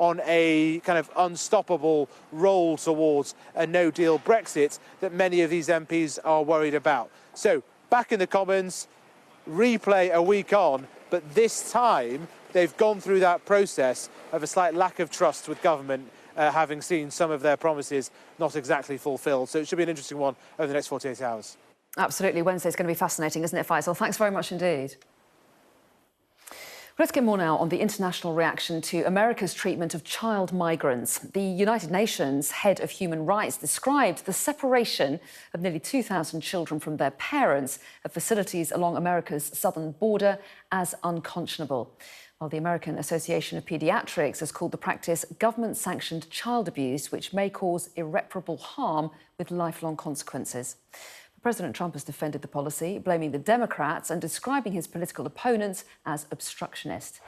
on a kind of unstoppable roll towards a no-deal Brexit that many of these MPs are worried about. So, back in the Commons, replay a week on, but this time they've gone through that process of a slight lack of trust with government, having seen some of their promises not exactly fulfilled. So it should be an interesting one over the next 48 hours. Absolutely. Wednesday's going to be fascinating, isn't it, Faisal? Thanks very much indeed. Let's get more now on the international reaction to America's treatment of child migrants. The United Nations head of human rights described the separation of nearly 2,000 children from their parents at facilities along America's southern border as unconscionable. While the American Association of Paediatrics has called the practice government-sanctioned child abuse, which may cause irreparable harm with lifelong consequences. President Trump has defended the policy, blaming the Democrats and describing his political opponents as obstructionist.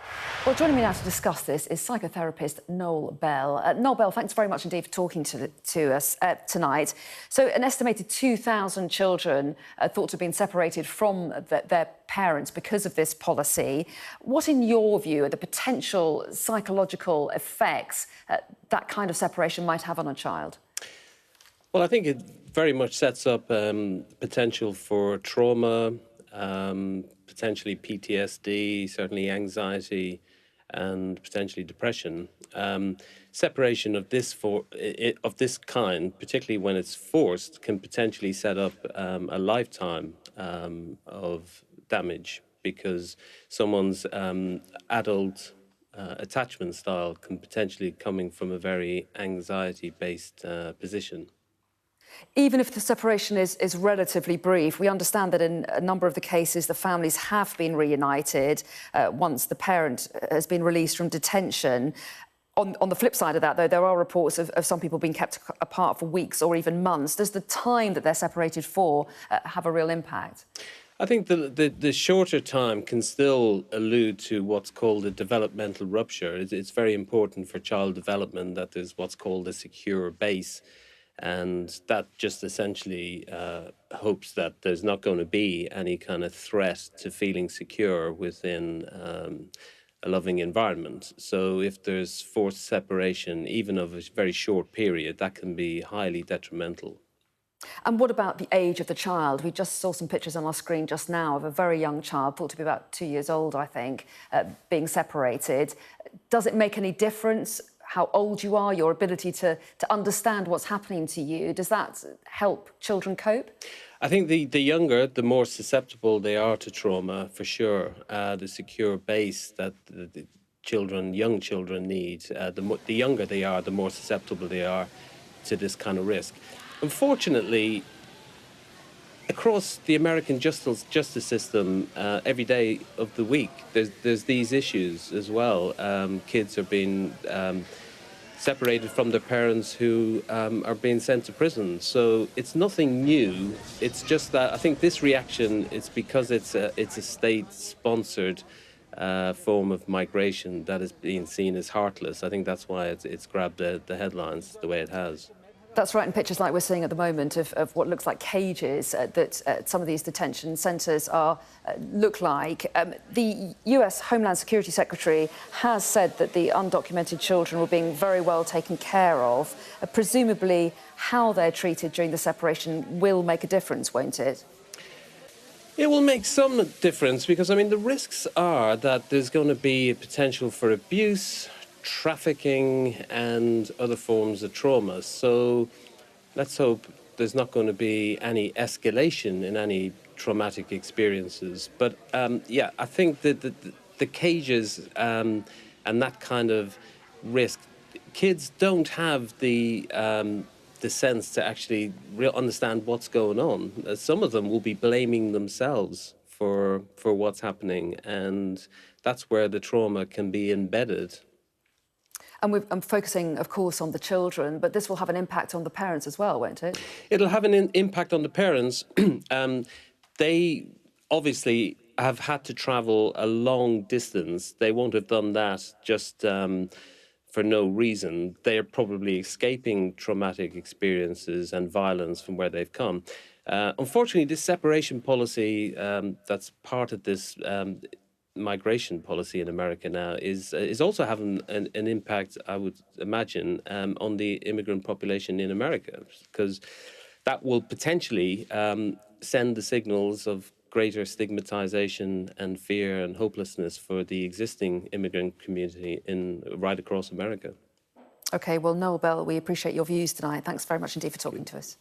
Well, joining me now to discuss this is psychotherapist Noel Bell. Noel Bell, thanks very much indeed for talking to us tonight. So an estimated 2,000 children thought to have been separated from their parents because of this policy. What, in your view, are the potential psychological effects that kind of separation might have on a child? Well, I think it very much sets up potential for trauma, potentially PTSD, certainly anxiety, and potentially depression. Separation of this kind, particularly when it's forced, can potentially set up a lifetime of damage, because someone's adult attachment style can potentially coming from a very anxiety-based position. Even if the separation is relatively brief, we understand that in a number of the cases the families have been reunited once the parent has been released from detention. On the flip side of that, though, there are reports of some people being kept apart for weeks or even months. Does the time that they're separated for have a real impact? I think the shorter time can still allude to what's called a developmental rupture. It's very important for child development that there's what's called a secure base. And that just essentially hopes that there's not going to be any kind of threat to feeling secure within a loving environment. So if there's forced separation, even of a very short period, that can be highly detrimental. And what about the age of the child? We just saw some pictures on our screen just now of a very young child, thought to be about 2 years old, I think, being separated. Does it make any difference how old you are, your ability to understand what's happening to you? Does that help children cope? I think the younger, the more susceptible they are to trauma, for sure. The secure base that the young children need, the younger they are, the more susceptible they are to this kind of risk. Unfortunately, across the American justice system, every day of the week, there's these issues as well. Kids are being separated from their parents who are being sent to prison. So it's nothing new. It's just that I think this reaction is because it's a state-sponsored form of migration that is being seen as heartless. I think that's why it's grabbed the headlines the way it has. That's right, and pictures like we're seeing at the moment of what looks like cages that some of these detention centres look like. The US Homeland Security Secretary has said that the undocumented children were being very well taken care of. Presumably, how they're treated during the separation will make a difference, won't it? It will make some difference because, I mean, the risks are that there's going to be a potential for abuse, trafficking and other forms of trauma. So let's hope there's not going to be any escalation in any traumatic experiences. But yeah, I think that the cages and that kind of risk, kids don't have the sense to actually understand what's going on. Some of them will be blaming themselves for what's happening, and that's where the trauma can be embedded. And I'm focusing, of course, on the children, but this will have an impact on the parents as well, won't it? It'll have an impact on the parents. They obviously have had to travel a long distance. They won't have done that just for no reason. They're probably escaping traumatic experiences and violence from where they've come. Unfortunately, this separation policy that's part of this migration policy in America now is also having an impact, I would imagine, on the immigrant population in America, because that will potentially send the signals of greater stigmatization and fear and hopelessness for the existing immigrant community right across America. OK, well, Noel Bell, we appreciate your views tonight. Thanks very much indeed for talking to us.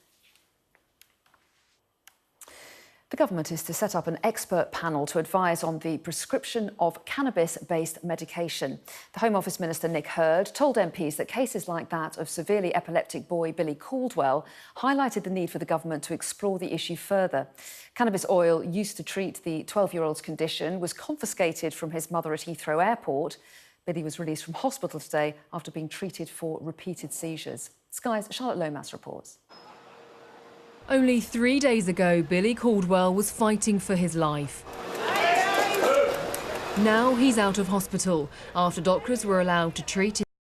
The government is to set up an expert panel to advise on the prescription of cannabis-based medication. The Home Office Minister Nick Hurd told MPs that cases like that of severely epileptic boy Billy Caldwell highlighted the need for the government to explore the issue further. Cannabis oil used to treat the 12-year-old's condition was confiscated from his mother at Heathrow Airport. Billy was released from hospital today after being treated for repeated seizures. Sky's Charlotte Lomas reports. Only 3 days ago, Billy Caldwell was fighting for his life. Now he's out of hospital after doctors were allowed to treat